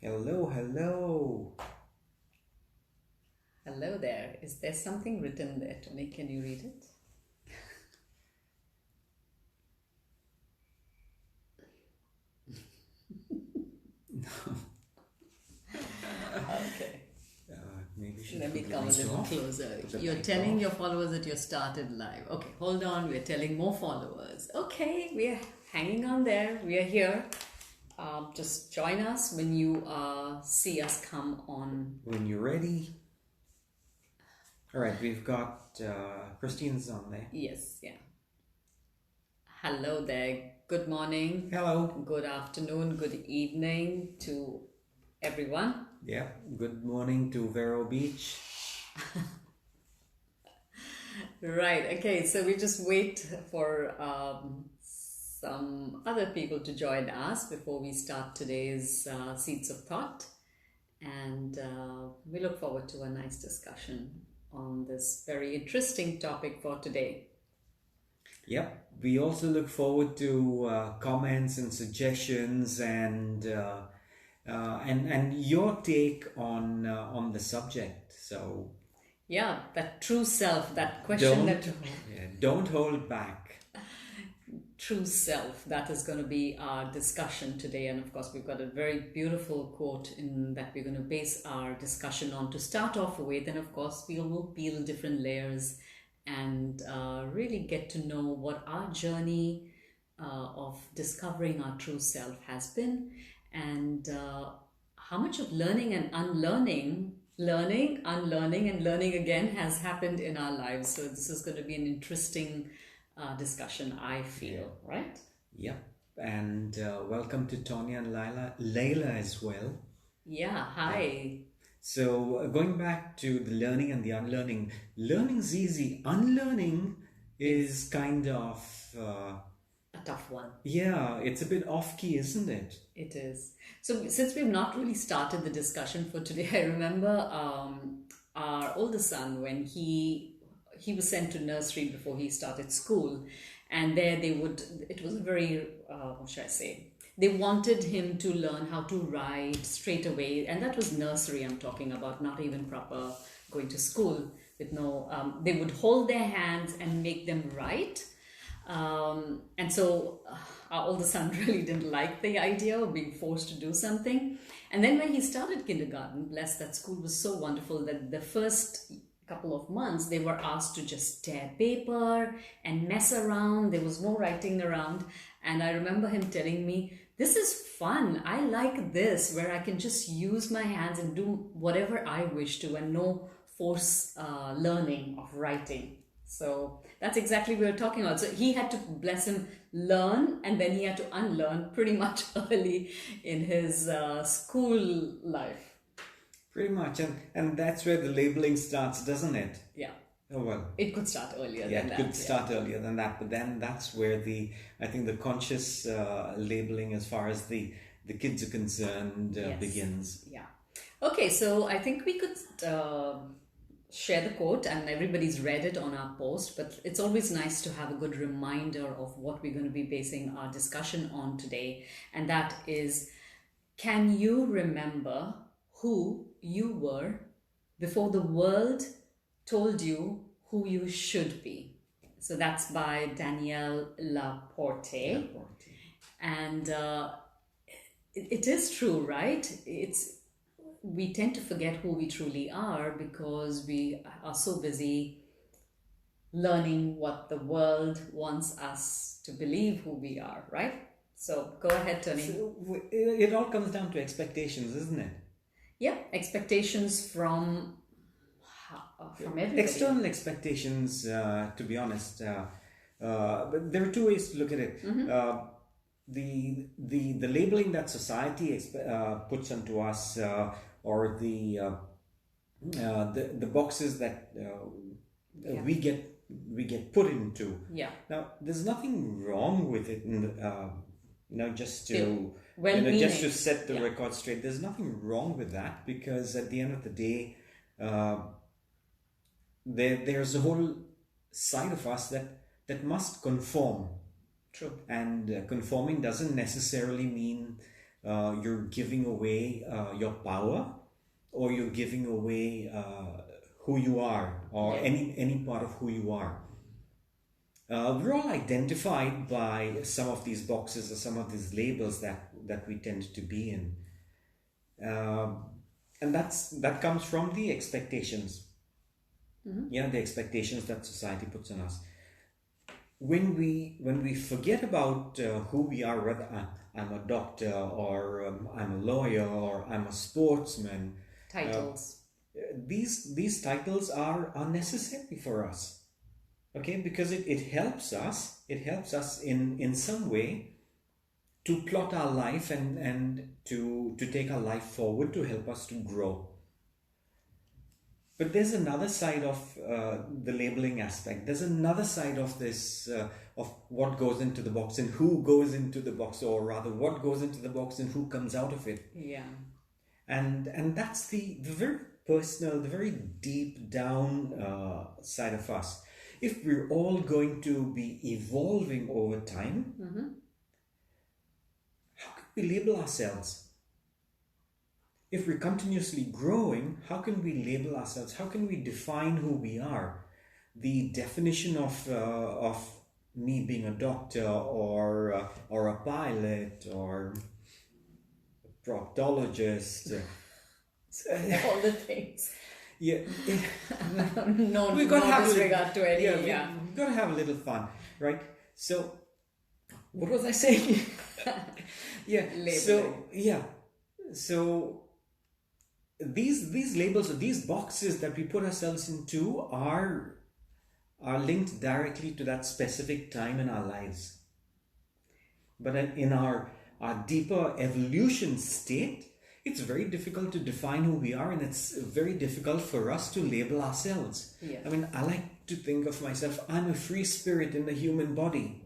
Hello, hello. Hello there. Is there something written there, Tony? Can you read it? Okay. Maybe she Let me put the come a lights little off. closer. Put the You're lights telling off. your followers that you're started live. Okay, hold on. We're telling more followers. Okay, we're hanging on there. We are here. Just join us when you see us come on. When you're ready. All right, we've got Christine's on there. Yes, yeah. Hello there. Good morning. Hello. Good afternoon. Good evening to everyone. Yeah, good morning to Vero Beach. Right. Okay. So we just wait for some other people to join us before we start today's Seeds of Thought. And we look forward to a nice discussion on this very interesting topic for today. Yep, we also look forward to comments and suggestions and your take on the subject. So Yeah, that true self, that question don't hold back. True self, that is going to be our discussion today. And of course, we've got a very beautiful quote in that we're going to base our discussion on to start off with. And of course, we will peel different layers and really get to know what our journey of discovering our true self has been, and how much of learning and unlearning, unlearning, and learning again has happened in our lives. So this is going to be an interesting discussion, I feel, right? Yep, and welcome to Tonya and Layla as well. Yeah, hi. So going back to the learning and the unlearning, learning's easy. Unlearning is kind of A tough one. yeah, it's a bit off key, isn't it? It is. So since we've not really started the discussion for today, I remember our oldest son, when he was sent to nursery before he started school, and there it was a very what should I say, they wanted him to learn how to write straight away, and that was nursery I'm talking about, not even proper going to school with no they would hold their hands and make them write. And so our older son really didn't like the idea of being forced to do something. And then when he started kindergarten, bless, that school was so wonderful that the first couple of months they were asked to just tear paper and mess around. There was no writing around. And I remember him telling me, this is fun. I like this, where I can just use my hands and do whatever I wish to, and no force learning of writing. So that's exactly what we were talking about. So he had to, bless him, learn, and then he had to unlearn pretty much early in his school life. Pretty much, and that's where the labeling starts, doesn't it? Yeah. Oh well. It could start earlier Yeah, than that. it could start earlier than that, but then that's where I think the conscious labeling, as far as the kids are concerned, Yes. begins. Yeah. Okay, so I think we could share the quote, and everybody's read it on our post, but it's always nice to have a good reminder of what we're going to be basing our discussion on today. And that is, can you remember who you were before the world told you who you should be? So that's by Danielle LaPorte. And it is true, right? We tend to forget who we truly are because we are so busy learning what the world wants us to believe who we are, right? So go ahead, Tony. So it all comes down to expectations, isn't it? Yeah, expectations from everybody. External expectations, to be honest. But there are two ways to look at it. Mm-hmm. The labeling that society puts onto us, or the boxes that we get put into. Yeah. Now, there's nothing wrong with it. Just to just to set the record straight. There's nothing wrong with that, because at the end of the day, there's a whole side of us that must conform. True. And conforming doesn't necessarily mean you're giving away your power, or you're giving away who you are, or any part of who you are. We're all identified by some of these boxes or some of these labels that we tend to be in. And that comes from the expectations. Yeah, the expectations that society puts on us. When we forget about who we are, whether I'm a doctor, or I'm a lawyer, or I'm a sportsman, titles. These titles are necessary for us. Okay, because it helps us. It helps us in some way to plot our life and to take our life forward, to help us to grow. But there's another side of the labeling aspect. There's another side of this, of what goes into the box and who goes into the box, or rather what goes into the box and who comes out of it. Yeah. And that's the very personal, the very deep down side of us. If we're all going to be evolving over time, how can we label ourselves? If we're continuously growing, how can we label ourselves? How can we define who we are? The definition of me being a doctor, or a pilot, or a proctologist, all the things. Yeah. No disregard to any. We've got to have a little fun, right? So, what was I saying? Labeling. So these labels, or these boxes that we put ourselves into, are linked directly to that specific time in our lives. But in our deeper evolution state, it's very difficult to define who we are, and it's very difficult for us to label ourselves. Yeah. I mean, I like to think of myself, I'm a free spirit in the human body.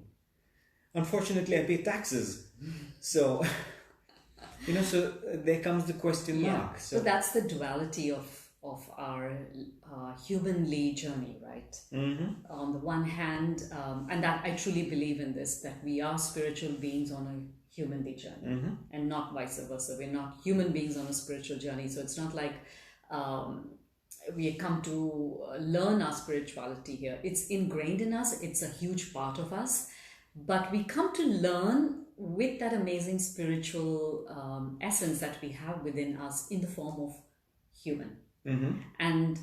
Unfortunately, I pay taxes. So, so there comes the question mark. So that's the duality of our humanly journey, right? Mm-hmm. On the one hand, and that I truly believe in this, that we are spiritual beings on a humanly journey, and not vice versa. We're not human beings on a spiritual journey. So it's not like we come to learn our spirituality here. It's ingrained in us. It's a huge part of us. But we come to learn with that amazing spiritual essence that we have within us in the form of human. And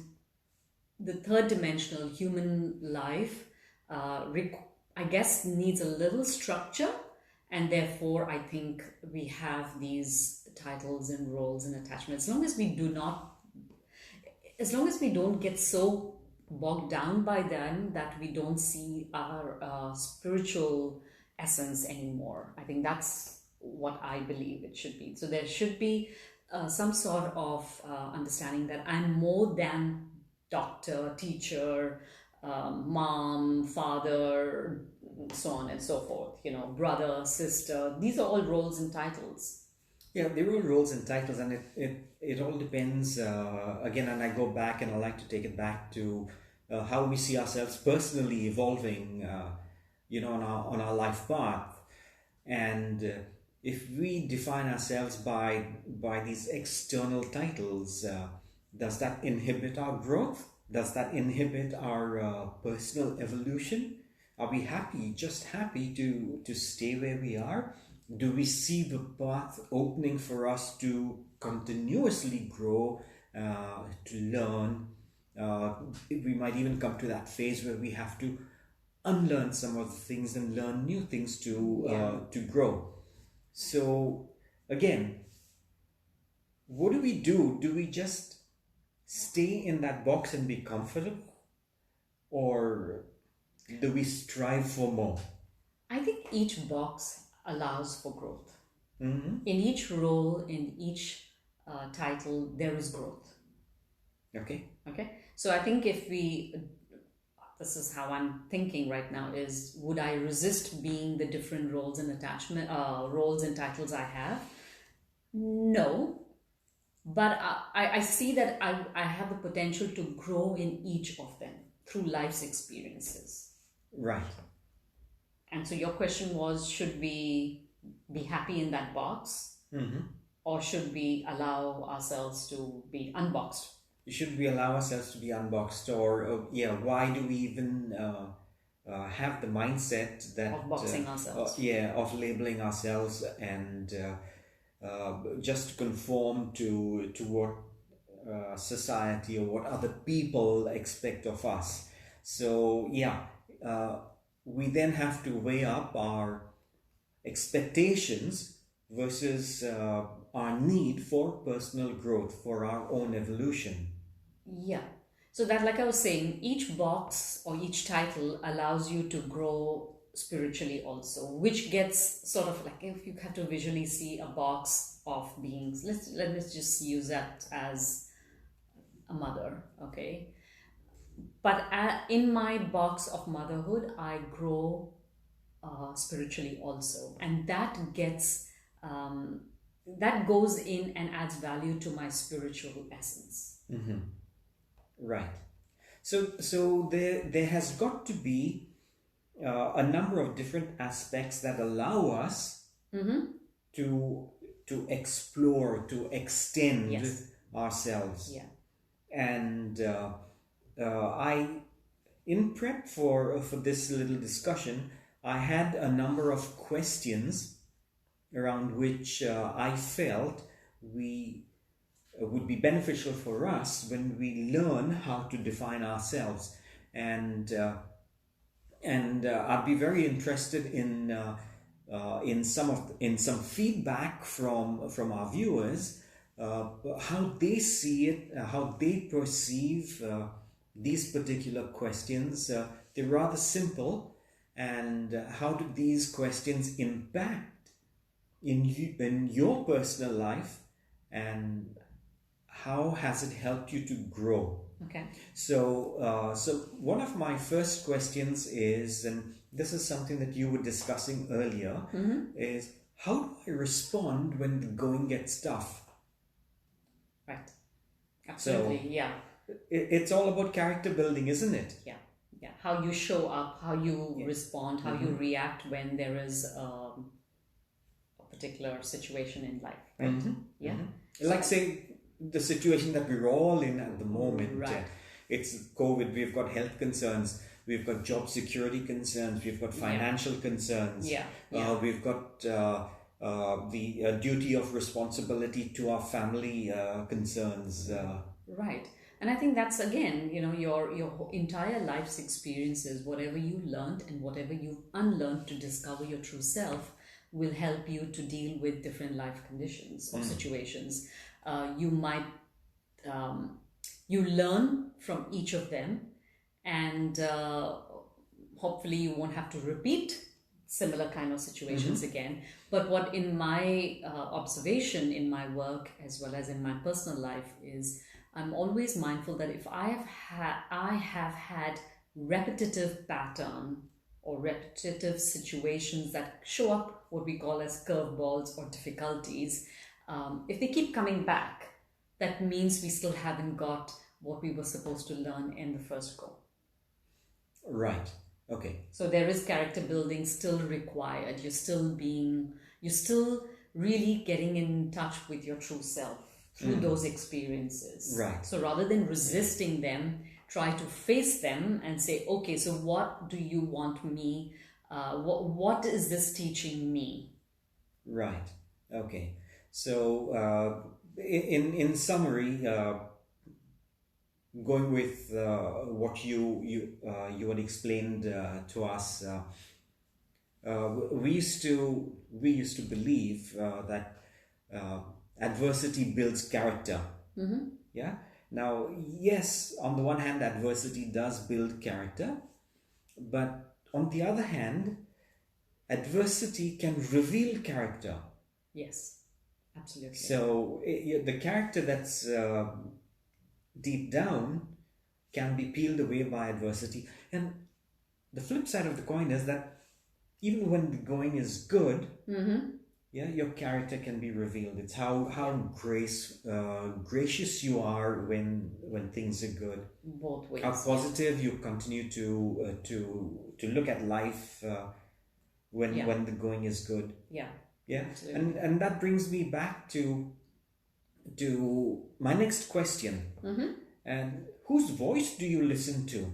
the third dimensional human life, I guess, needs a little structure. And therefore, I think we have these titles and roles and attachments. As long as we don't get so bogged down by them that we don't see our spiritual essence anymore. I think that's what I believe it should be. So there should be some sort of understanding that I'm more than doctor, teacher, mom, father, so on and so forth, brother, sister. These are all roles and titles. Yeah, they're all roles and titles, and it all depends, again, and I go back and I like to take it back to how we see ourselves personally evolving, on our life path. And if we define ourselves by these external titles, does that inhibit our growth? Does that inhibit our personal evolution? Are we just happy to stay where we are? Do we see the path opening for us to continuously grow, to learn? We might even come to that phase where we have to unlearn some of the things and learn new things to grow. So again, what do we do? Do we just stay in that box and be comfortable? Or do we strive for more? I think each box allows for growth. Mm-hmm. In each role, in each title, there is growth. Okay. So I think this is how I'm thinking right now, is would I resist being the different roles and roles and titles I have? No. But I see that I have the potential to grow in each of them through life's experiences. Right. And so your question was, should we be happy in that box? or should we allow ourselves to be unboxed? Should we allow ourselves to be unboxed, or why do we even have the mindset that Of boxing ourselves. of labeling ourselves and just conform to what society or what other people expect of us. So we then have to weigh up our expectations versus our need for personal growth, for our own evolution. Yeah. So that, like I was saying, each box or each title allows you to grow spiritually also, which gets sort of like, if you have to visually see a box of beings, let me just use that as a mother, okay? But in my box of motherhood, I grow spiritually also, and that goes in and adds value to my spiritual essence. Right. So there has got to be a number of different aspects that allow us to explore, to extend Yes. ourselves. Yeah. And I, in prep for this little discussion, I had a number of questions around which I felt we would be beneficial for us when we learn how to define ourselves. And I'd be very interested in some feedback from our viewers, how they see it, how they perceive these particular questions. They're rather simple, and how do these questions impact in your personal life, and how has it helped you to grow? Okay. So one of my first questions is, and this is something that you were discussing earlier, is how do I respond when the going gets tough? Right. Absolutely. So yeah. It's all about character building, isn't it? Yeah. Yeah. How you show up, how you respond, how you react when there is a particular situation in life. Right. Yeah. Like, say, the situation that we're all in at the moment. Right. It's COVID, we've got health concerns, we've got job security concerns, we've got financial concerns. We've got the duty of responsibility to our family concerns. Right. And I think that's, again, your entire life's experiences, whatever you learned and whatever you've unlearned to discover your true self, will help you to deal with different life conditions or situations. You might you learn from each of them, and hopefully you won't have to repeat similar kind of situations again. But what, in my observation in my work as well as in my personal life, is I'm always mindful that if I have had repetitive pattern or repetitive situations that show up what we call as curveballs or difficulties, if they keep coming back, that means we still haven't got what we were supposed to learn in the first go. Right. Okay. So there is character building still required. You're still really getting in touch with your true self through those experiences. Right. So rather than resisting them, try to face them and say, okay, so what do you want me? What is this teaching me? Right. Okay. So in summary, going with what you had explained to us, we used to believe that adversity builds character. Yeah. Now, yes, on the one hand, adversity does build character, but on the other hand, adversity can reveal character. Yes, absolutely. So the character that's deep down can be peeled away by adversity. And the flip side of the coin is that even when the going is good, your character can be revealed. It's how gracious you are when things are good. Both ways. How positive you continue to look at life when the going is good. Yeah. Yeah, Absolutely. and that brings me back to my next question. And whose voice do you listen to?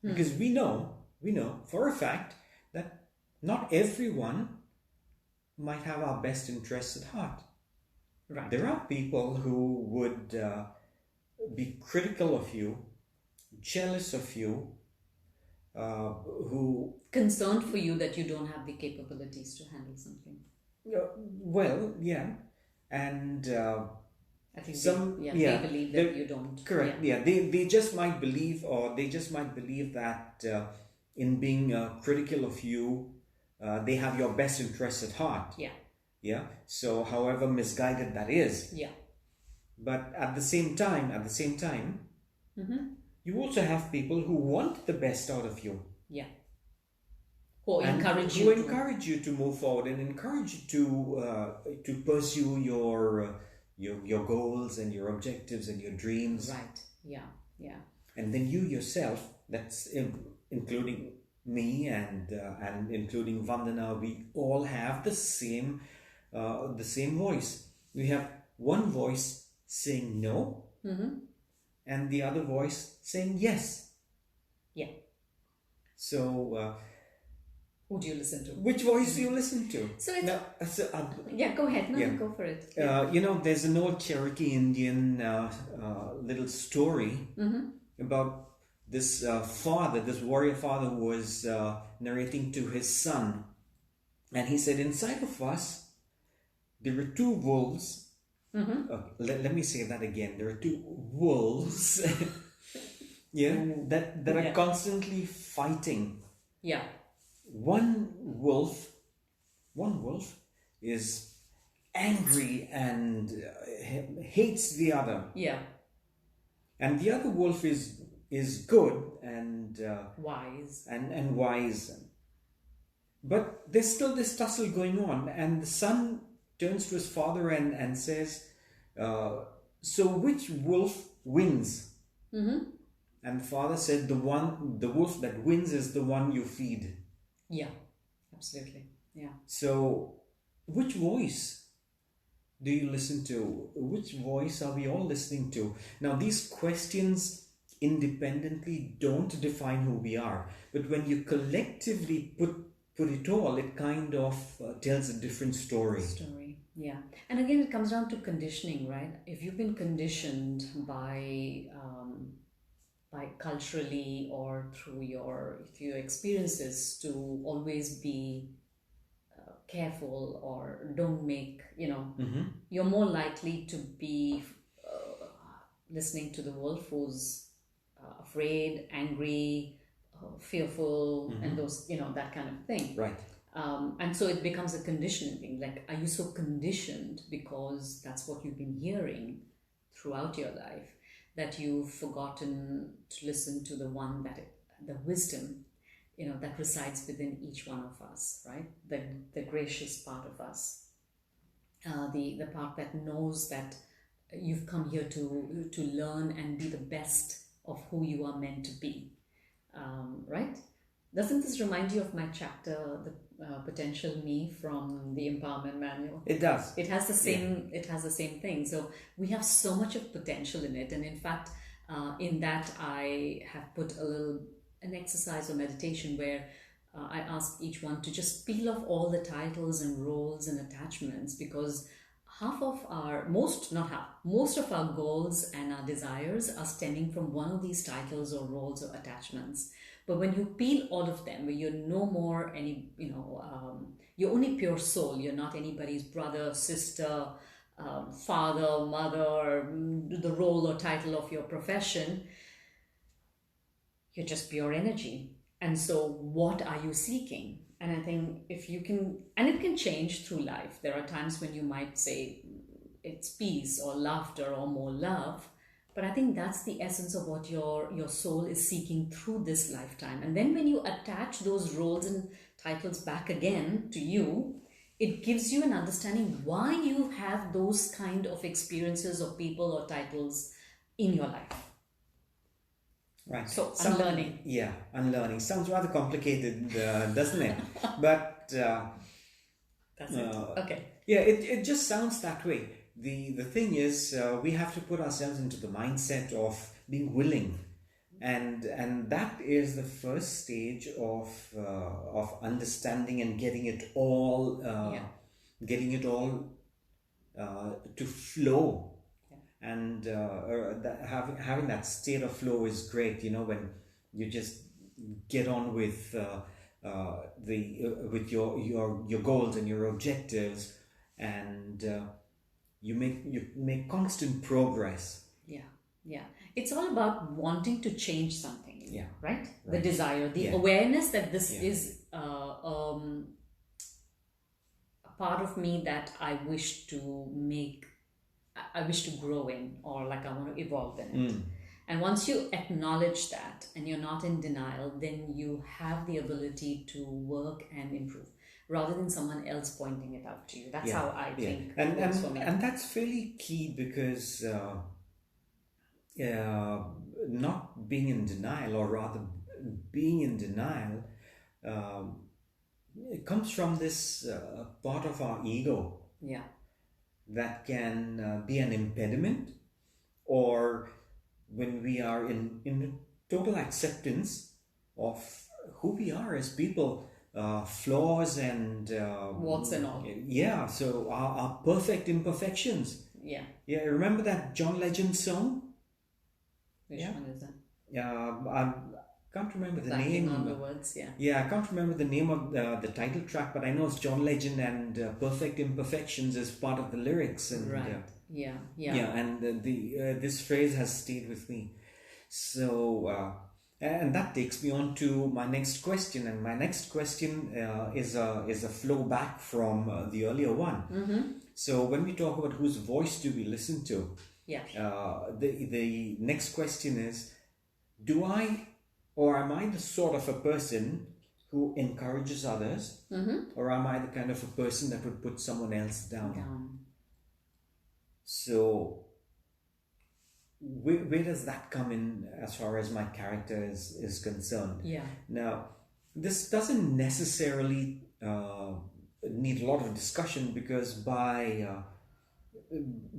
Because we know for a fact that not everyone might have our best interests at heart. Right. There are people who would be critical of you, jealous of you, who, Concerned for you that you don't have the capabilities to handle something. well, yeah, and I think some, they believe that you don't. correct, Yeah. they just might believe, or they just might believe that in being critical of you, they have your best interests at heart. Yeah. Yeah. So, however misguided that is, Yeah. but at the same time, you also have people who want the best out of you. Yeah. Who And encourage who you to. encourage you to move forward and encourage you to pursue your goals and your objectives and your dreams. Right. Yeah. Yeah. And then you yourself, including me and including Vandana, we all have the same voice. We have one voice saying no, and the other voice saying yes. Yeah. So, Who do you listen to? which voice do you listen to? So it's. Now, Yeah, go ahead. No, Yeah. go for it. Yeah. there's an old Cherokee Indian little story about this father, this warrior father, who was narrating to his son, and he said, "Inside of us, there are two wolves." Let me say that again. There are two wolves, that are Yeah. constantly fighting. Yeah. One wolf is angry and hates the other, Yeah. and the other wolf is good and Wise. and wise. But there's still this tussle going on, and the son turns to his father and says, "So which wolf wins?" And the father said, "The wolf that wins is the one you feed." Yeah. Absolutely. Yeah. So, which voice do you listen to? Which voice are we all listening to? Now, these questions independently don't define who we are, but when you collectively put it all, it kind of tells a different story. Yeah. And again, it comes down to conditioning, right? If you've been conditioned by culturally or through your experiences to always be careful or don't make, you're more likely to be listening to the wolf who's afraid, angry, fearful, and those, that kind of thing. Right. And so it becomes a conditioning thing. Like, are you so conditioned because that's what you've been hearing throughout your life that you've forgotten to listen to the wisdom, that resides within each one of us, right? The gracious part of us, the part that knows that you've come here to learn and be the best of who you are meant to be, right? Doesn't this remind you of my chapter, the potential me from the Empowerment Manual? It does. It has the same. It has the same thing. So we have so much of potential in it, and in fact, in that I have put an exercise or meditation where I ask each one to just peel off all the titles and roles and attachments, because most of our goals and our desires are stemming from one of these titles or roles or attachments. But when you peel all of them, where you're no more you're only pure soul, you're not anybody's brother, sister, father, mother, the role or title of your profession, you're just pure energy. And so what are you seeking? And I think if you can, and it can change through life. There are times when you might say it's peace or laughter or more love. But I think that's the essence of what your soul is seeking through this lifetime. And then when you attach those roles and titles back again to you, it gives you an understanding why you have those kind of experiences of people or titles in your life. Right. So unlearning. Yeah, unlearning. Sounds rather complicated, doesn't it? But That's it. Okay. Yeah, it just sounds that way. The thing is, we have to put ourselves into the mindset of being willing, and that is the first stage of understanding and getting it all to flow. And having that state of flow is great. When you just get on with with your goals and your objectives, and you make constant progress. Yeah. It's all about wanting to change something. Yeah. Right? The desire, the awareness that this is a part of me that I wish to grow in, or like I want to evolve in it. And once you acknowledge that and you're not in denial, then you have the ability to work and improve rather than someone else pointing it out to you. That's how I think it works for me. And that's fairly key, because not being in denial, or rather being in denial, it comes from this part of our ego that can be an impediment, or when we are in total acceptance of who we are as people, flaws and warts and all. Yeah, so our perfect imperfections. Yeah. Yeah, remember that John Legend song? Which one is that? I can't remember the Backing name. on the words, yeah. Yeah, I can't remember the name of the title track, but I know it's John Legend, and Perfect Imperfections is part of the lyrics. And, right. Yeah. And this phrase has stayed with me. So, and that takes me on to my next question. And my next question is a flow back from the earlier one. Mm-hmm. So when we talk about whose voice do we listen to, the next question is, am I the sort of a person who encourages others, or am I the kind of a person that would put someone else down? So where does that come in as far as my character is concerned? Yeah. Now, this doesn't necessarily need a lot of discussion, because by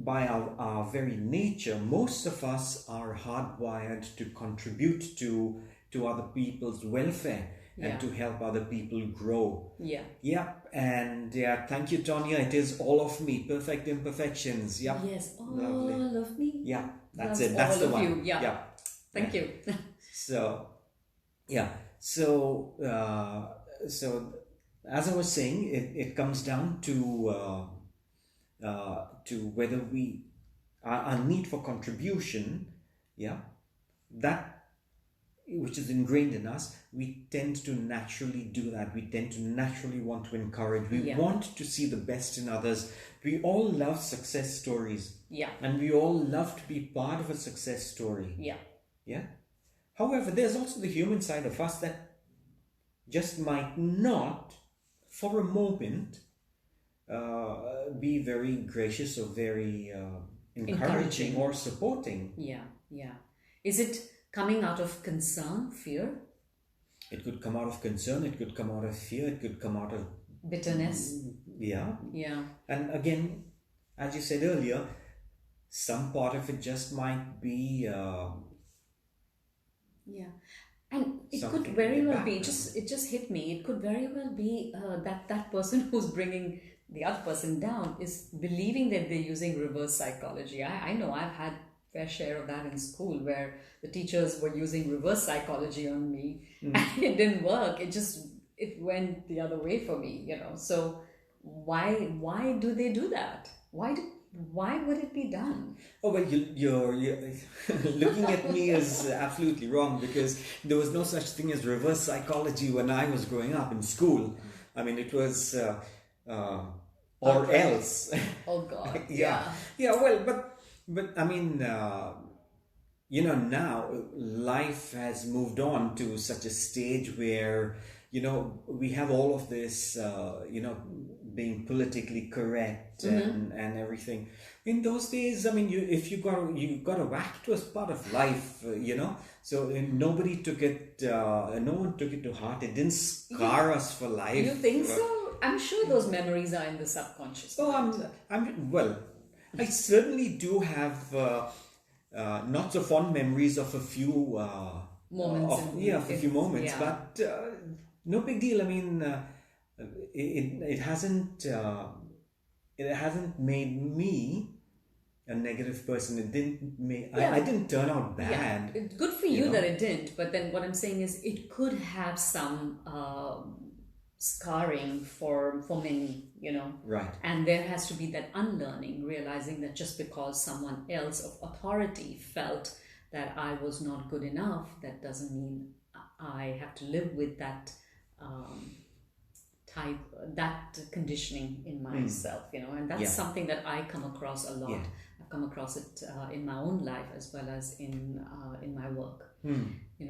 our very nature, most of us are hardwired to contribute to other people's welfare and to help other people grow. Yeah. Yep. And thank you, Tonya. It is all of me. Perfect imperfections. Yep. Yes. All Lovely. of me. Yeah. That's Loves it. That's all the of one. you. Yeah. Yeah. Thank you. So, So, as I was saying, it comes down to whether our need for contribution, that which is ingrained in us, we tend to naturally do that. We tend to naturally want to encourage. We want to see the best in others. We all love success stories. Yeah. And we all love to be part of a success story. Yeah. Yeah. However, there's also the human side of us that just might not, for a moment, be very gracious or very encouraging or supporting. Yeah. Is it coming out of concern, fear? It could come out of concern, it could come out of fear, it could come out of bitterness. Yeah. And again, as you said earlier, some part of it just might be and it could very well be, it just hit me, it could very well be that person who's bringing the other person down is believing that they're using reverse psychology. I know I've had fair share of that in school, where the teachers were using reverse psychology on me and it didn't work. It went the other way for me, So why do they do that? Why would it be done? Oh, well, you're looking at me is absolutely wrong, because there was no such thing as reverse psychology when I was growing up in school. I mean, it was or else. Oh God. Yeah. Well, but I mean, now life has moved on to such a stage where we have all of this, being politically correct and everything. In those days, I mean, you got to act was part of life, So nobody took it, no one took it to heart. It didn't scar us for life. You think so? I'm sure those memories are in the subconscious Oh, mind. well, I certainly do have not so fond memories of a few Moments of a few moments, yeah. but no big deal. I mean, it hasn't made me a negative person. It didn't make Yeah. I didn't turn out Yeah, bad. it's good for you that it didn't. But then what I'm saying is it could have some scarring for many, Right. And there has to be that unlearning, realizing that just because someone else of authority felt that I was not good enough, that doesn't mean I have to live with that um, type, that conditioning in myself, and that's something that I come across a lot. Yeah. I've come across it in my own life as well as in my work.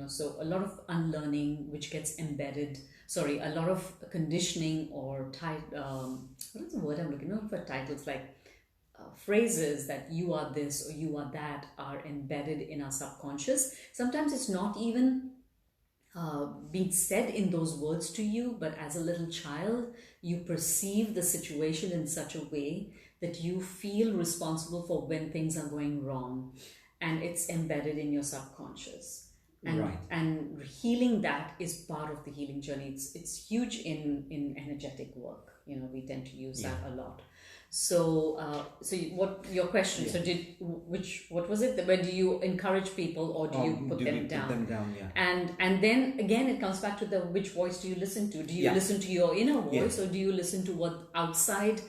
So a lot of unlearning which gets embedded. Sorry, a lot of conditioning or what is the word I'm looking for? Titles like phrases that you are this or you are that are embedded in our subconscious. Sometimes it's not even being said in those words to you, but as a little child, you perceive the situation in such a way that you feel responsible for when things are going wrong, and it's embedded in your subconscious. And healing that is part of the healing journey. It's huge in energetic work. We tend to use that a lot. So, what your question? So, what was it? When do you encourage people, or do you put them down? Put them down, yeah. And then again, it comes back to which voice do you listen to? Do you listen to your inner voice, or do you listen to what outside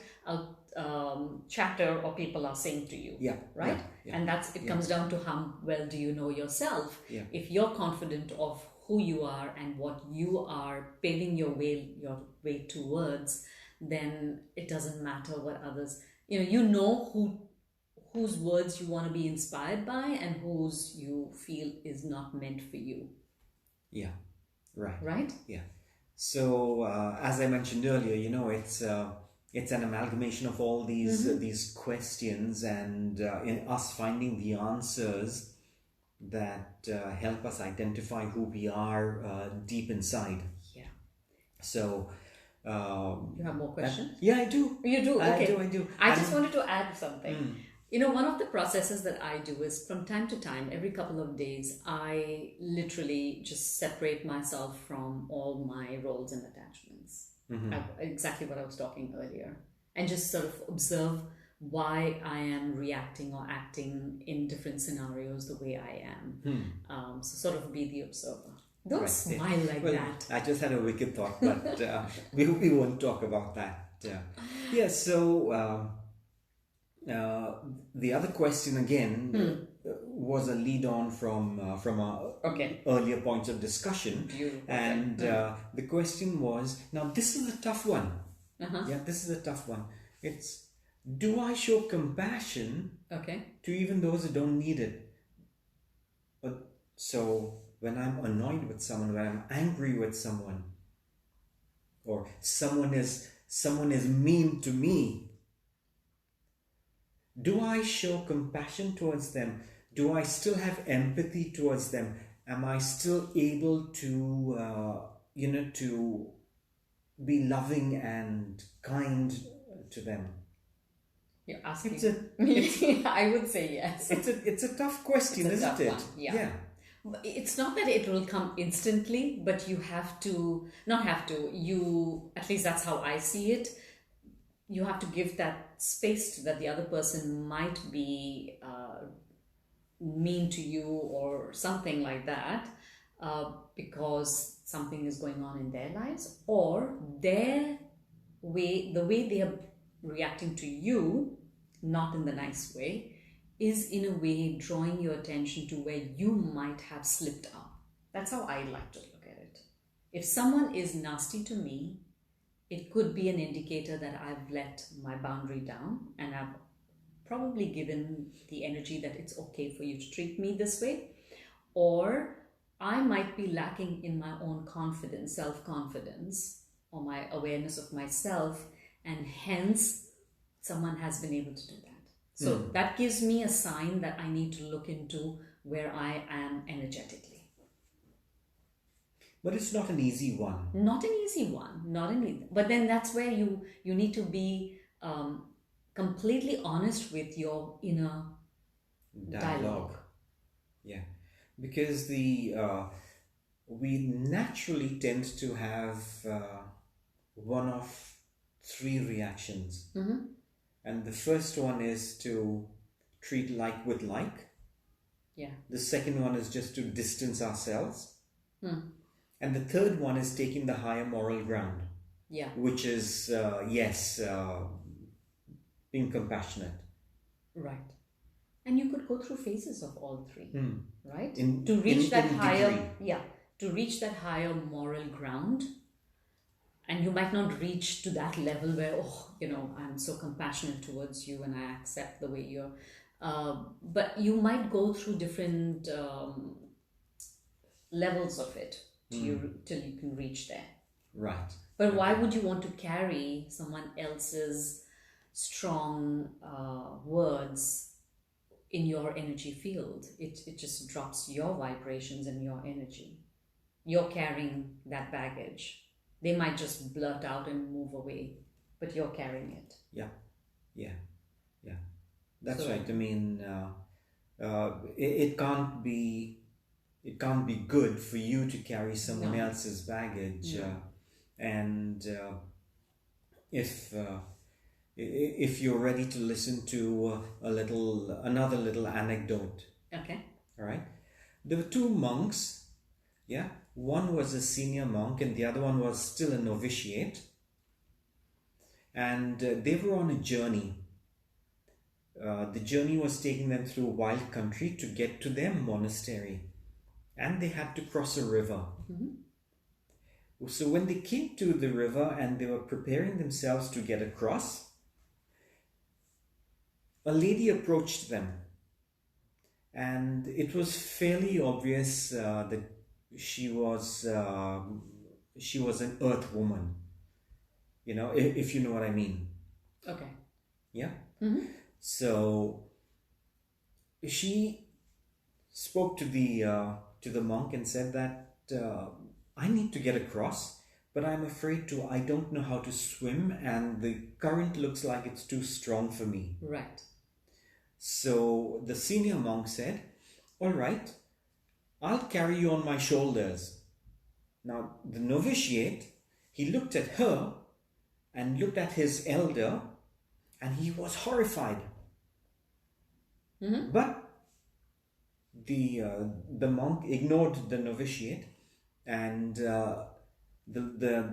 chatter or people are saying to you? Yeah. Right. Yeah. And it comes down to how well do you know yourself? Yeah. If you're confident of who you are and what you are paving your way towards, then it doesn't matter what others, whose words you want to be inspired by and whose you feel is not meant for you. Yeah. Right. Right? Yeah. So as I mentioned earlier, it's an amalgamation of all these questions, and in us finding the answers that help us identify who we are deep inside. Yeah. So you have more questions? Yeah, I do. You do? Okay. I do. I just wanted to add something. One of the processes that I do is from time to time, every couple of days, I literally just separate myself from all my roles and attachments. Exactly what I was talking earlier. And just sort of observe why I am reacting or acting in different scenarios the way I am. So sort of be the observer. Don't smile like that. I just had a wicked thought, but we won't talk about that. So the other question again was a lead on from our earlier points of discussion. And the question was, now this is a tough one. Yeah, this is a tough one. It's, do I show compassion to even those who don't need it? So when I'm annoyed with someone, when I'm angry with someone, or someone is mean to me, do I show compassion towards them? Do I still have empathy towards them? Am I still able to to be loving and kind to them? You're asking. It's I would say yes. It's a tough question, isn't it? Yeah. It's not that it will come instantly, but you have to, at least that's how I see it. You have to give that space that the other person might be mean to you or something like that, because something is going on in their lives, or the way they are reacting to you, not in the nice way, is in a way drawing your attention to where you might have slipped up. That's how I like to look at it. If someone is nasty to me, it could be an indicator that I've let my boundary down and I've probably given the energy that it's okay for you to treat me this way. Or I might be lacking in my own confidence, self-confidence, or my awareness of myself, and hence someone has been able to do that. So that gives me a sign that I need to look into where I am energetically. But it's not an easy one. Not an easy one, not an easy. But then that's where you need to be completely honest with your inner dialogue. Yeah, because we naturally tend to have one of three reactions. And the first one is to treat like with like. Yeah. The second one is just to distance ourselves. And the third one is taking the higher moral ground. Yeah. Which is, being compassionate. Right. And you could go through phases of all three, right? In higher, degree. to reach that higher moral ground. And you might not reach to that level where, I'm so compassionate towards you and I accept the way you're. But you might go through different levels of it till you can reach there. Right. But why would you want to carry someone else's strong words in your energy field? It just drops your vibrations and your energy. You're carrying that baggage. They might just blurt out and move away, but you're carrying it. Yeah. That's right. I mean, it can't be good for you to carry someone else's baggage. And if you're ready to listen to another little anecdote. Okay. All right. There were two monks. Yeah. One was a senior monk and the other one was still a novitiate. And they were on a journey. The journey was taking them through wild country to get to their monastery. And they had to cross a river. So when they came to the river and they were preparing themselves to get across, a lady approached them. And it was fairly obvious that she was an earth woman, if you know what I mean. Okay. Yeah. So she spoke to the monk and said that I need to get across, but I'm afraid I don't know how to swim and the current looks like it's too strong for me. Right. So the senior monk said, all right, I'll carry you on my shoulders. Now, the novitiate, he looked at her and looked at his elder and he was horrified. But the monk ignored the novitiate and the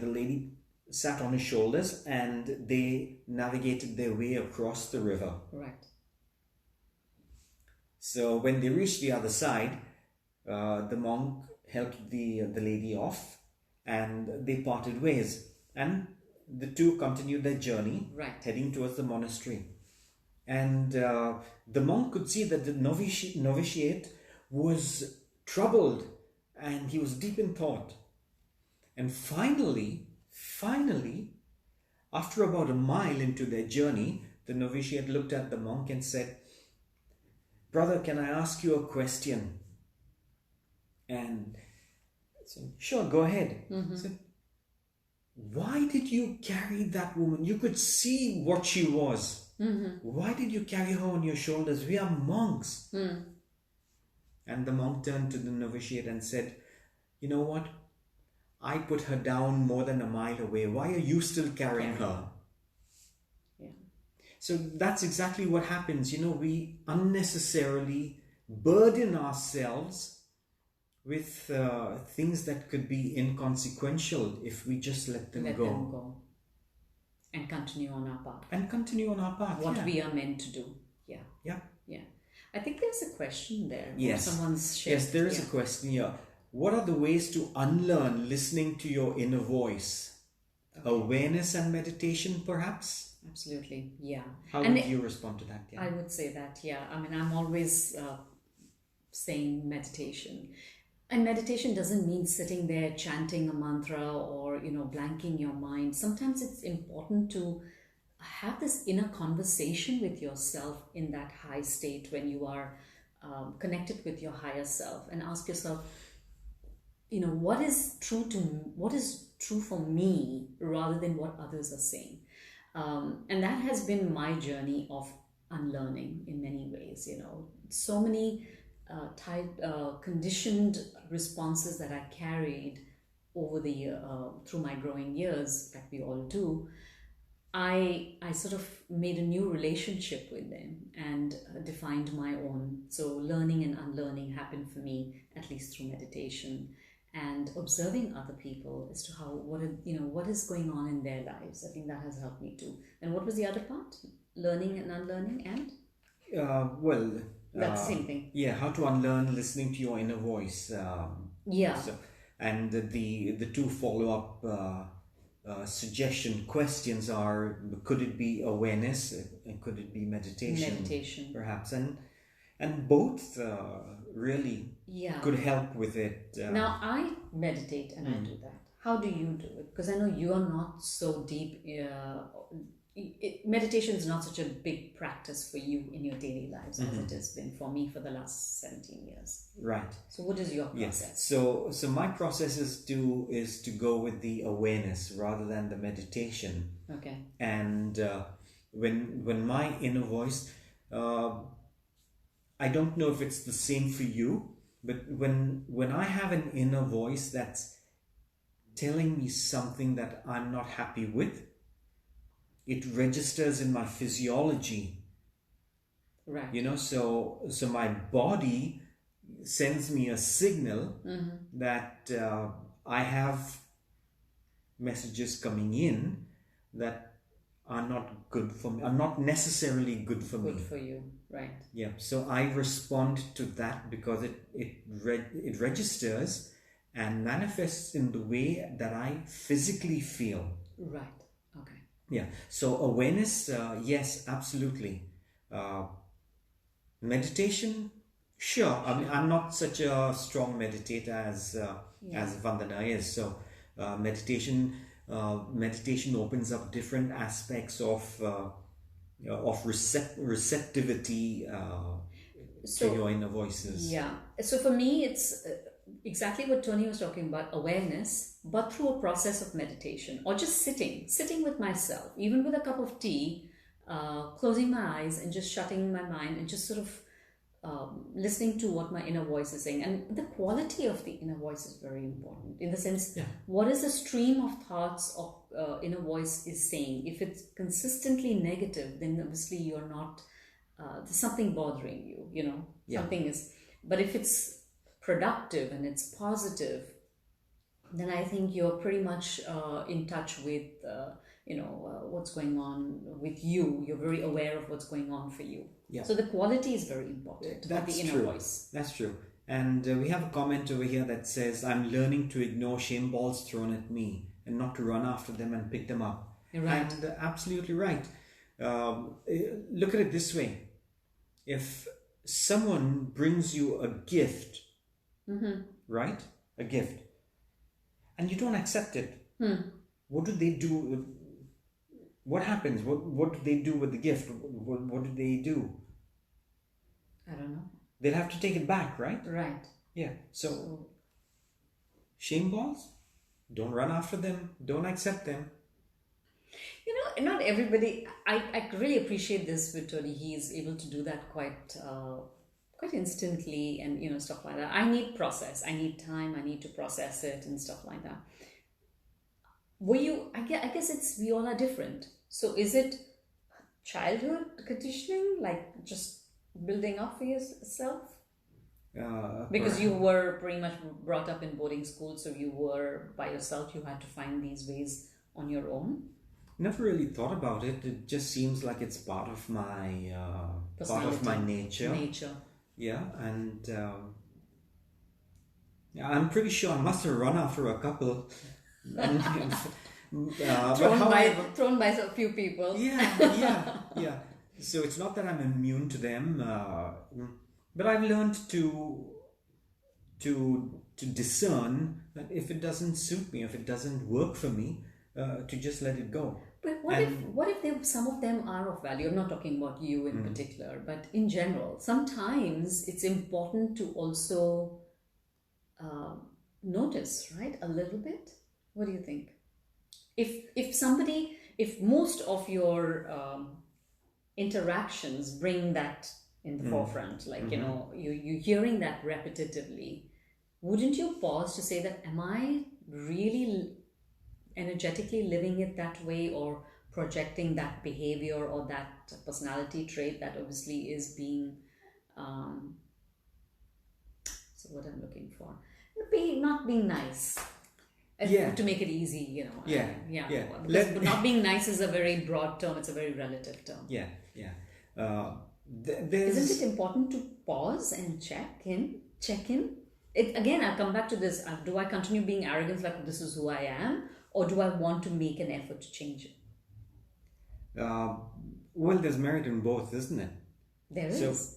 lady sat on his shoulders and they navigated their way across the river. Right. So when they reached the other side, the monk helped the lady off and they parted ways. And the two continued their journey, heading towards the monastery. And the monk could see that the novitiate was troubled and he was deep in thought. And finally, after about a mile into their journey, the novitiate looked at the monk and said, "Brother, can I ask you a question?" And I said, "Sure, go ahead." I said, "Why did you carry that woman? You could see what she was. Why did you carry her on your shoulders? We are monks." And the monk turned to the novitiate and said, "You know what? I put her down more than a mile away. Why are you still carrying her?" Yeah. So that's exactly what happens. We unnecessarily burden ourselves with things that could be inconsequential if we just let them go. And continue on our path. What we are meant to do. Yeah. I think there's a question there. Yes. Someone's shared. Yes, there is a question here. What are the ways to unlearn listening to your inner voice? Okay. Awareness and meditation, perhaps? Absolutely, yeah. How would you respond to that? Yeah? I would say that, yeah. I mean, I'm always saying meditation. And meditation doesn't mean sitting there chanting a mantra or, blanking your mind. Sometimes it's important to have this inner conversation with yourself in that high state when you are connected with your higher self and ask yourself, what is true for me rather than what others are saying. And that has been my journey of unlearning in many ways. So many conditioned responses that I carried over the year, through my growing years, like we all do. I sort of made a new relationship with them and defined my own. So learning and unlearning happened for me, at least through meditation and observing other people as to what is going on in their lives. I think that has helped me too. And what was the other part? Learning and unlearning, and Well, that's the same thing. yeah, how to unlearn listening to your inner voice. Yeah. And the two follow-up suggestion questions are: could it be awareness, and could it be meditation, perhaps? And both really could help with it. Now I meditate and I do that. How do you do it? Because I know you are not so deep. Meditation is not such a big practice for you in your daily lives as it has been for me for the last 17 years. Right. So what is your process? Yes. So my process is to go with the awareness rather than the meditation. Okay. And when my inner voice, I don't know if it's the same for you, but when I have an inner voice that's telling me something that I'm not happy with, it registers in my physiology. Right. So my body sends me a signal that I have messages coming in that are not good for me, are not necessarily good for me. Good for you, right? Yeah. So I respond to that because it registers and manifests in the way that I physically feel. Right. Okay. Yeah. So awareness, yes, absolutely. Meditation, sure. I mean, I'm not such a strong meditator as Vandana is. So meditation opens up different aspects of receptivity to your inner voices. Yeah. So for me, it's exactly what Tony was talking about, awareness, but through a process of meditation or just sitting with myself, even with a cup of tea, closing my eyes and just shutting my mind and just sort of listening to what my inner voice is saying. And the quality of the inner voice is very important in the sense, what is the stream of thoughts of inner voice is saying. If it's consistently negative, then obviously you're not, there's something bothering you, something is, but if it's productive and it's positive, then I think you're pretty much in touch with what's going on with you. You're very aware of what's going on for you. Yeah. So the quality is very important. That's the inner true. voice. That's true. And we have a comment over here that says, "I'm learning to ignore shame balls thrown at me and not to run after them and pick them up." Right. And absolutely right. Look at it this way: if someone brings you a gift, right? A gift, and you don't accept it, what do they do? What happens? What do they do with the gift? What do they do? I don't know. They'll have to take it back, right? Right. Yeah. So shame balls, don't run after them. Don't accept them. Not everybody. I really appreciate this with Tony. He is able to do that quite instantly, and stuff like that. I need process. I need time. I need to process it and stuff like that. I guess we all are different. So is it childhood conditioning, like just building up for yourself? Because you were pretty much brought up in boarding school, so you were by yourself. You had to find these ways on your own. Never really thought about it. It just seems like it's part of my nature. Yeah, and I'm pretty sure I must have run after a couple. Thrown by a few people. Yeah. So it's not that I'm immune to them, but I've learned to discern that if it doesn't suit me, if it doesn't work for me, to just let it go. But what if some of them are of value? I'm not talking about you in particular, but in general, sometimes it's important to also notice, right? A little bit. What do you think? If most of your interactions bring that in the forefront, like you're hearing that repetitively, wouldn't you pause to say that, am I really energetically living it that way, or projecting that behavior or that personality trait that obviously is being so what I'm looking for, not being nice. Yeah. To make it easy, Yeah. Because not being nice is a very broad term. It's a very relative term. Yeah. There's... Isn't it important to pause and check in? Again, I'll come back to this. Do I continue being arrogant, like this is who I am, or do I want to make an effort to change it? Well, there's merit in both, isn't it? There is.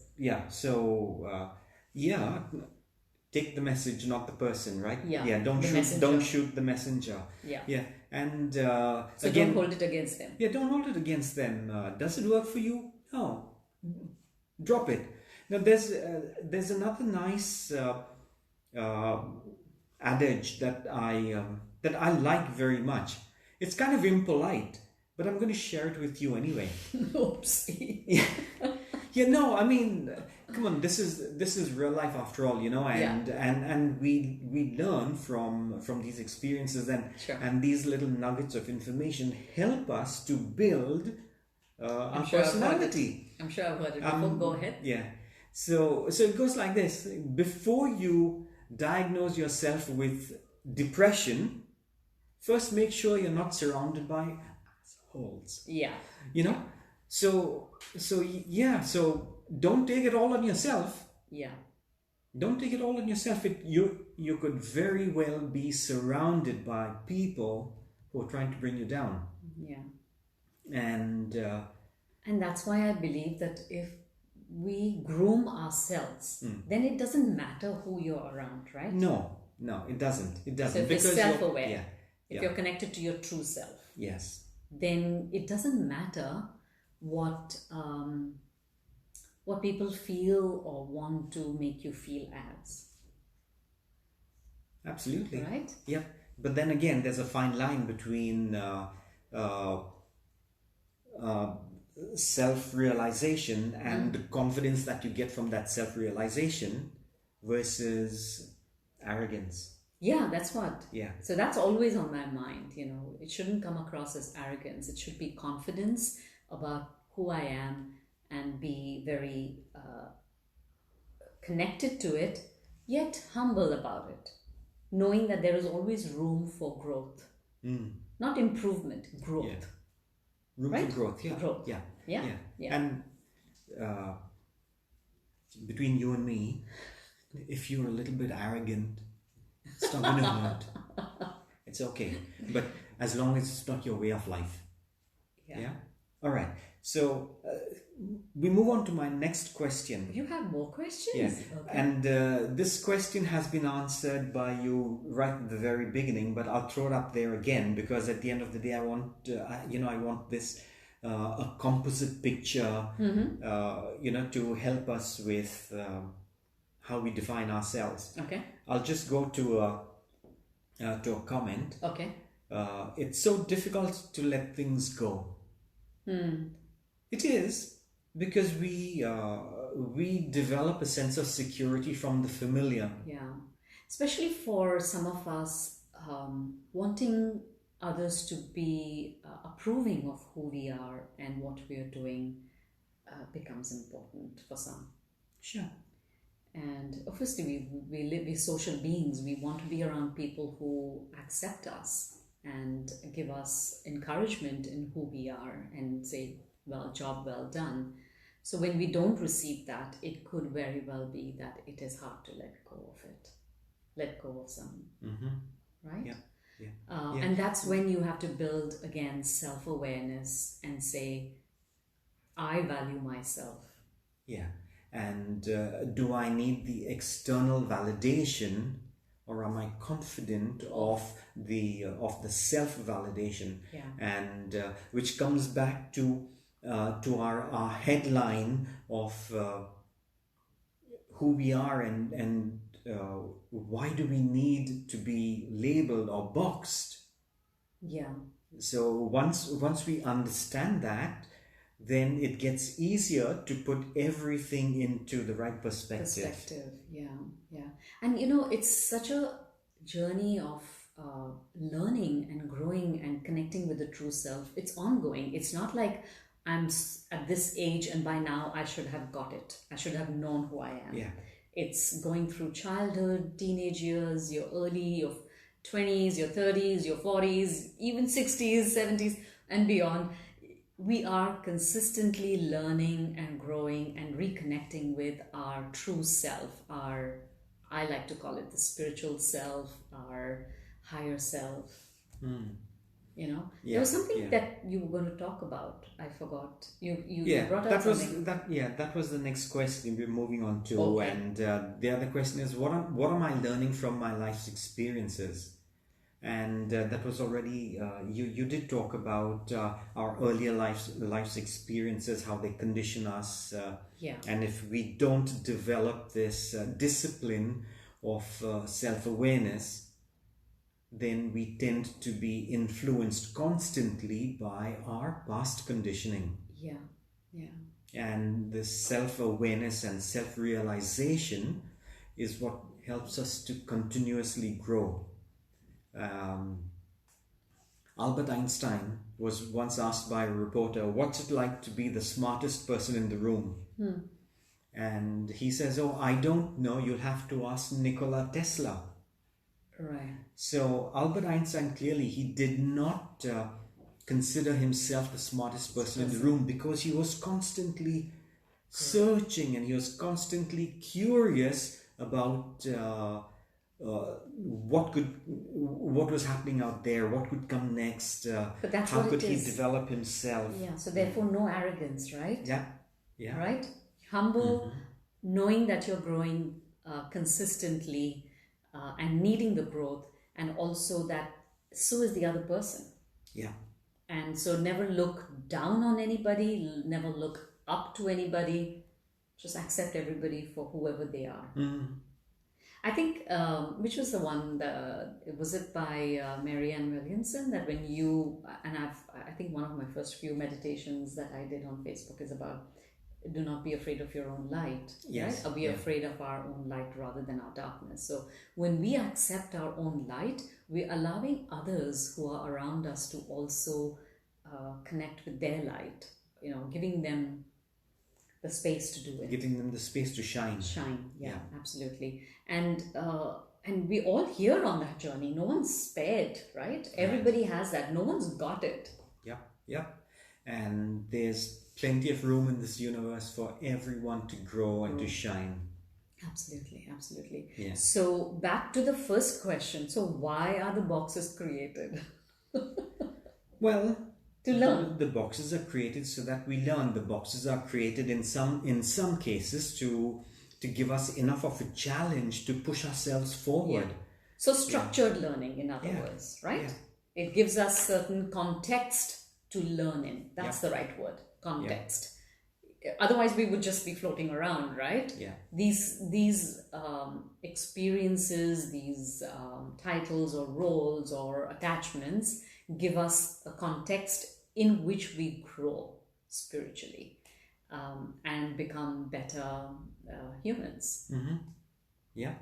Take the message, not the person, right? Yeah. Don't shoot the messenger. Yeah. And so again, don't hold it against them. Yeah, don't hold it against them. Does it work for you? No. Drop it. Now, there's another nice adage that I like very much. It's kind of impolite, but I'm going to share it with you anyway. Oopsie. Yeah, no, I mean, come on, this is real life after all, and we learn from these experiences, and these little nuggets of information help us to build our personality. I'm sure I've heard it before. Go ahead. Yeah. So it goes like this. Before you diagnose yourself with depression, first make sure you're not surrounded by assholes. Yeah. So don't take it all on yourself. Yeah. Don't take it all on yourself. You could very well be surrounded by people who are trying to bring you down. Yeah. And that's why I believe that if we groom ourselves, then it doesn't matter who you're around, right? No, it doesn't. So if you're self-aware, if you're connected to your true self, yes, then it doesn't matter what people feel or want to make you feel as. Absolutely. Right? Yeah. But then again, there's a fine line between self-realization and the confidence that you get from that self-realization versus arrogance. Yeah, that's what. Yeah. So that's always on my mind. It shouldn't come across as arrogance. It should be confidence about who I am, and be very connected to it, yet humble about it, knowing that there is always room for growth, not improvement, growth. Yeah. Room right? for growth. Yeah. Growth. Yeah. And between you and me, if you're a little bit arrogant, it's not going to hurt. It's okay. But as long as it's not your way of life. Yeah? All right. So we move on to my next question. You have more questions? Yes. Okay. And this question has been answered by you right at the very beginning, but I'll throw it up there again, because at the end of the day, I want this a composite picture, to help us with how we define ourselves. Okay. I'll just go to a comment. Okay. It's so difficult to let things go. It is, because we develop a sense of security from the familiar. Yeah, especially for some of us, wanting others to be approving of who we are and what we are doing becomes important for some. Sure. And obviously we're social beings. We want to be around people who accept us and give us encouragement in who we are and say, well, job well done. So when we don't receive that, it could very well be that it is hard to let go of it. Let go of some, right? Yeah. And that's when you have to build, again, self-awareness and say, I value myself. Yeah. And do I need the external validation, or am I confident of the self-validation? Yeah. And which comes back to our headline of who we are and why do we need to be labeled or boxed? Yeah. So once we understand that, then it gets easier to put everything into the right perspective. Yeah, yeah. And it's such a journey of learning and growing and connecting with the true self. It's ongoing. It's not like at this age and by now I should have got it. I should have known who I am. Yeah. It's going through childhood, teenage years, your early, your 20s, your 30s, your 40s, even 60s, 70s, and beyond. We are consistently learning and growing and reconnecting with our true self, I like to call it the spiritual self, our higher self. There was something that you were going to talk about. I forgot. You brought up something. That was the next question we're moving on to. Okay. And the other question is, what am I learning from my life's experiences? And that was already you did talk about our earlier life's experiences, how they condition us, and if we don't develop this discipline of self-awareness, then we tend to be influenced constantly by our past conditioning. And this self-awareness and self-realization is what helps us to continuously grow. Albert Einstein was once asked by a reporter, what's it like to be the smartest person in the room? And he says, oh, I don't know, you'll have to ask Nikola Tesla. Right. So Albert Einstein, clearly he did not consider himself the smartest person in the room, because he was constantly searching and he was constantly curious about what was happening out there, what could come next, but that's how what could it he is. develop himself. So therefore no arrogance, right? Yeah. Right? Humble, knowing that you're growing consistently and needing the growth, and also that so is the other person. And so never look down on anybody, never look up to anybody, just accept everybody for whoever they are. I think, which was the one, was it by Marianne Williamson, that when you, and I think one of my first few meditations that I did on Facebook is about, do not be afraid of your own light, right? Or be afraid of our own light rather than our darkness. So when we accept our own light, we're allowing others who are around us to also connect with their light, giving them the space to do it. Giving them the space to shine. Yeah, absolutely. And we all here on that journey. No one's spared, right? Everybody has that. No one's got it. Yeah. And there's plenty of room in this universe for everyone to grow and to shine. Absolutely. Yeah. So back to the first question. So why are the boxes created? Well, to learn. The boxes are created so that we learn. The boxes are created in some cases to give us enough of a challenge to push ourselves forward. So structured learning, in other words, right? It gives us certain context to learn in. That's the right word, context. Otherwise, we would just be floating around, right? These experiences, these titles or roles or attachments give us a context in which we grow spiritually and become better humans.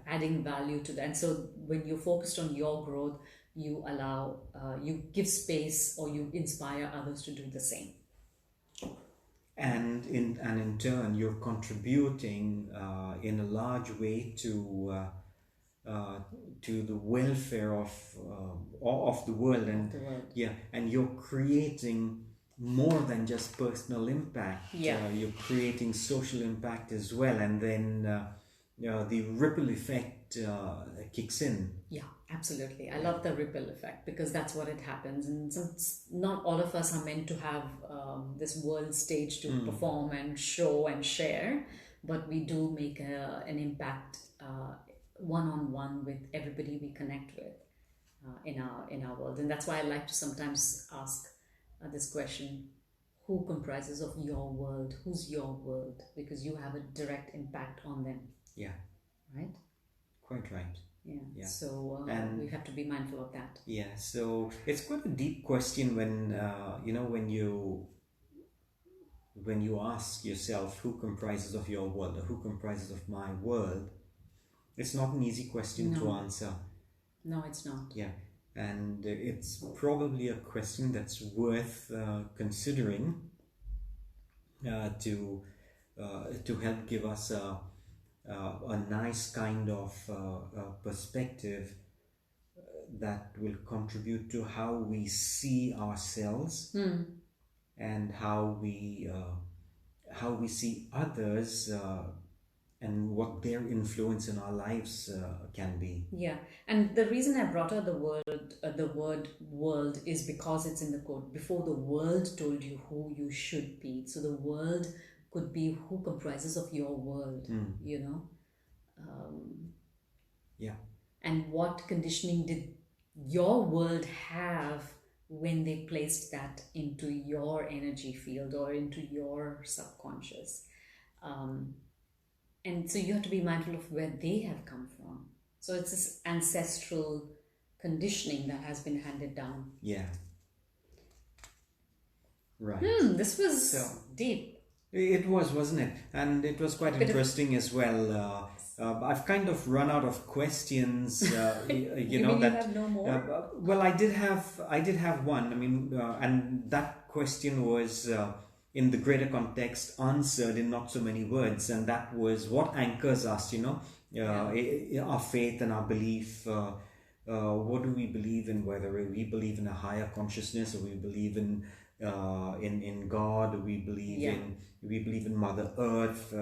Adding value to that. And so when you're focused on your growth, you allow, you give space, or you inspire others to do the same. And in turn, you're contributing in a large way to the welfare of the world, and you're creating more than just personal impact. You're creating social impact as well, and then the ripple effect kicks in. Absolutely. I love the ripple effect, because that's what it happens. And not all of us are meant to have this world stage to perform and show and share, but we do make an impact one-on-one with everybody we connect with in our world. And that's why I like to sometimes ask this question: who comprises of your world? Who's your world? Because you have a direct impact on them. Right? Quite right. Yeah. Yeah. So And we have to be mindful of that. yeah, so it's quite a deep question when when you ask yourself who comprises of your world or who comprises of my world. It's not an easy question to No. answer. No, it's not. Yeah, and it's probably a question that's worth considering to help give us a nice kind of perspective that will contribute to how we see ourselves and how we see others and what their influence in our lives can be. Yeah, and the reason I brought out the word world is because it's in the quote. Before the world told you who you should be, so the world could be who comprises of your world. You know, Yeah, and what conditioning did your world have when they placed that into your energy field or into your subconscious? And so you have to be mindful of where they have come from. So it's this ancestral conditioning that has been handed down. yeah, right. This was So deep. it was, wasn't it? And it was quite interesting as well. I've kind of run out of questions. You know mean that. you have no more? Well, I did have one. I mean, and that question was in the greater context answered in not so many words, and that was what anchors us. Our faith and our belief. What do we believe in? Whether we believe in a higher consciousness, or we believe in God, or we believe in Mother Earth.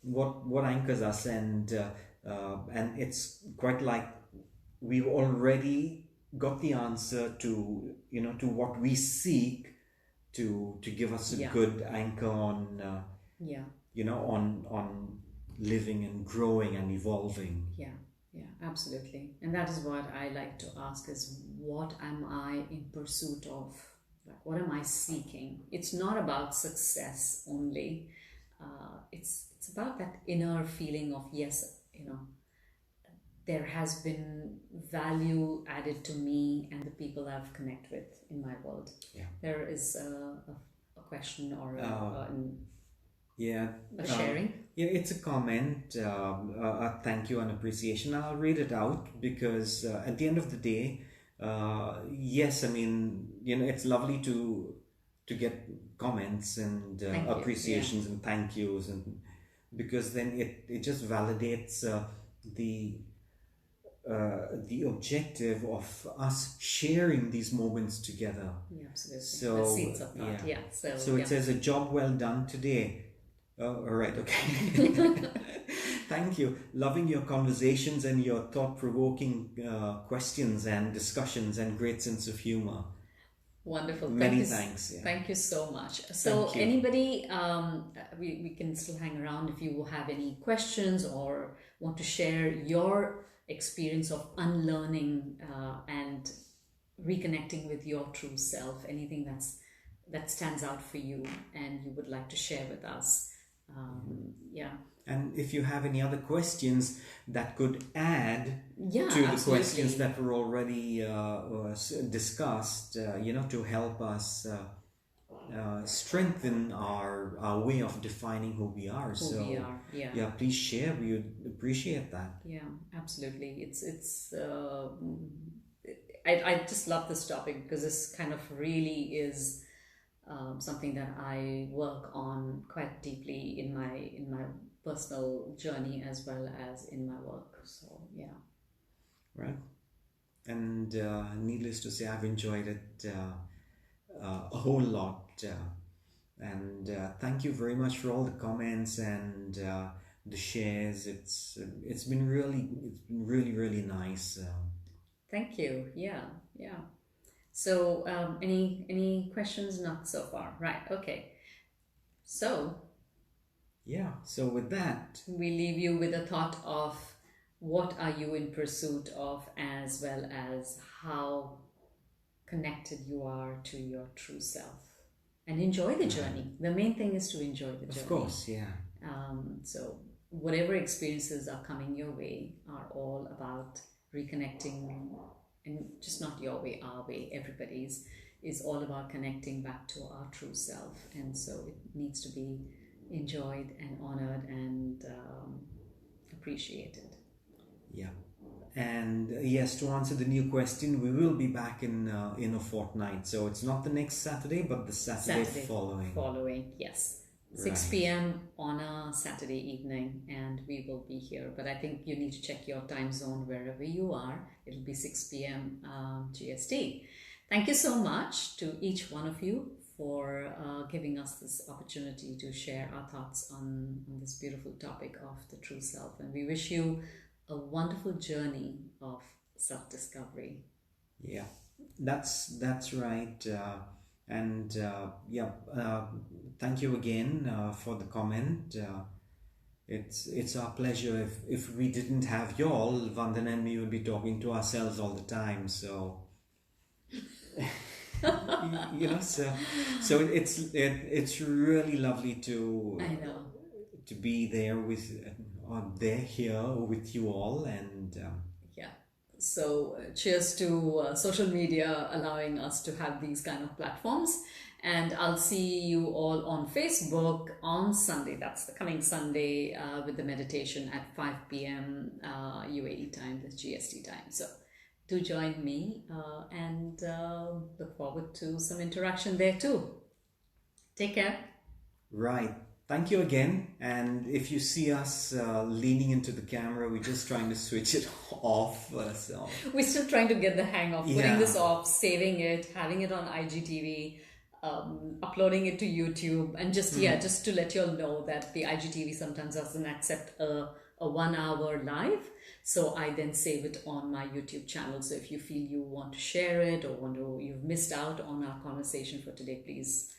What anchors us, and it's quite like we've already got the answer to what we seek to give us a good anchor on on living and growing and evolving. Yeah, absolutely. And that is what I like to ask is, what am I in pursuit of? Like, what am I seeking? It's not about success only. It's about that inner feeling of, yes, there has been value added to me and the people I've connected with in my world. Yeah. There is a question or yeah, a sharing. Yeah, it's a comment, a thank you and appreciation. I'll read it out because at the end of the day, yes, I mean, it's lovely to get comments and appreciations and thank yous, and because then it just validates the objective of us sharing these moments together. Yeah, absolutely. So the seeds of thought. Yeah. So it says, a job well done today. Oh, all right, okay. Thank you. Loving your conversations and your thought-provoking questions and discussions and great sense of humor. Wonderful. Many thanks. Yeah. Thank you so much. So anybody, we can still hang around if you have any questions or want to share your experience of unlearning and reconnecting with your true self, anything that stands out for you and you would like to share with us. And if you have any other questions that could add to the questions that were already discussed, to help us strengthen our way of defining who we are. Please share. We would appreciate that. Yeah, absolutely. I just love this topic because this kind of really is something that I work on quite deeply in my personal journey as well as in my work. So yeah. Right. And needless to say, I've enjoyed it a whole lot. And thank you very much for all the comments and the shares. It's been really nice. Thank you. Yeah. So any questions? Not so far. Right. Okay. So with that, we leave you with a thought of what are you in pursuit of, as well as how connected you are to your true self, and enjoy the journey. The main thing is to enjoy the journey. Of course, yeah. So whatever experiences are coming your way are all about reconnecting, and just not your way, our way, everybody's, is all about connecting back to our true self. And so it needs to be enjoyed and honored and appreciated. Yeah. And yes, to answer the new question, we will be back in a fortnight. So it's not the next Saturday, but the Saturday following. Following, yes. 6 p.m. on a Saturday evening, and we will be here. But I think you need to check your time zone wherever you are. It'll be 6 p.m. GST. Thank you so much to each one of you for giving us this opportunity to share our thoughts on this beautiful topic of the true self. And we wish you a wonderful journey of self-discovery. Yeah, that's right. Thank you again for the comment. It's our pleasure. If we didn't have y'all, Vandana and me would be talking to ourselves all the time. So so it's really lovely to I know. to be there here with you all, and yeah. So cheers to social media allowing us to have these kind of platforms. And I'll see you all on Facebook on Sunday. That's the coming Sunday with the meditation at 5 p.m. UAE time, the GST time. So do join me and look forward to some interaction there too. Take care. Right. Thank you again. And if you see us leaning into the camera, we're just trying to switch it off. So we're still trying to get the hang of putting this off, saving it, having it on IGTV, uploading it to YouTube, and just to let you all know that the IGTV sometimes doesn't accept a 1 hour live. So I then save it on my YouTube channel. So if you feel you want to share it or you've missed out on our conversation for today, please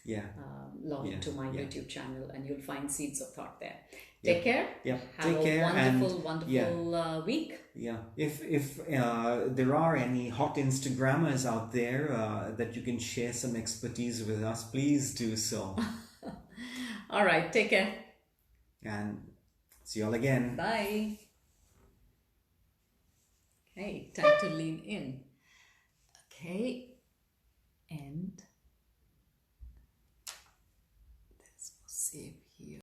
log into my YouTube channel and you'll find seeds of thought there. Take care. Yeah. Have a wonderful week. Yeah. If there are any hot Instagrammers out there that you can share some expertise with us, please do so. All right. Take care. And see you all again. Bye. Okay, time to lean in. Okay, and